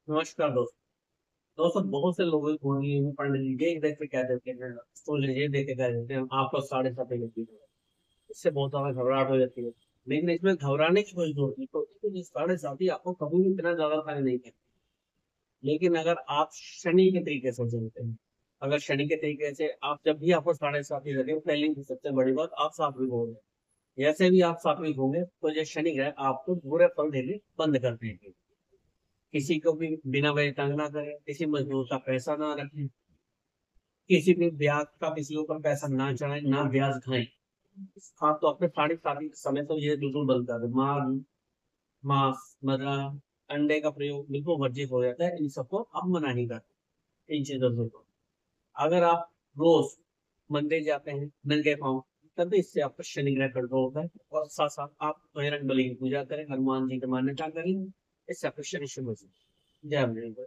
नमस्कार दोस्तों बहुत से लोग होंगे वो पंडित जी ये देख के कह देते हैं तो ये देख के कह देते हैं आपको 7:30 बजे इससे बहुत ज्यादा घबराहट हो जाती है। लेकिन इसमें घबराने की कोई जरूरत नहीं, तो इसमें 7:30 आपको कभी भी इतना ज्यादा कार्य नहीं करना। लेकिन अगर आप शनि के तरीके से चलते हैं, अगर शनि के तरीके से आप जब भी आपको 7:30 लगे, पहली सबसे बड़ी बात आप सात्विक होंगे। जैसे भी आप सात्विक होंगे तो ये शनि ग्रह आपको बुरे फल देने बंद कर देंगे। किसी को भी बिना वजह तंग ना करें, किसी मजदूर का पैसा ना रखें, किसी भी ब्याज का किसी के ऊपर पैसा ना चढ़ाएं, ना ब्याज खाएं। खास तौर पे साढ़े शादी समय तो ये बिल्कुल बंद कर दें। मांस, मदरा, अंडे का प्रयोग बिल्कुल वर्जित हो जाता है। इन सबको आप मना ही करते इन चीजों से। तो अगर आप रोज मंदिर जाते हैं नंगे पाँव, तब भी इससे आपका शनि ग्रह कंट्रोल होता है। और साथ साथ आप बजरंग बली की पूजा करें, हनुमान जी की मान्यता करें, इससे आपका शनि शुभ हो जाए। जय अम्बे।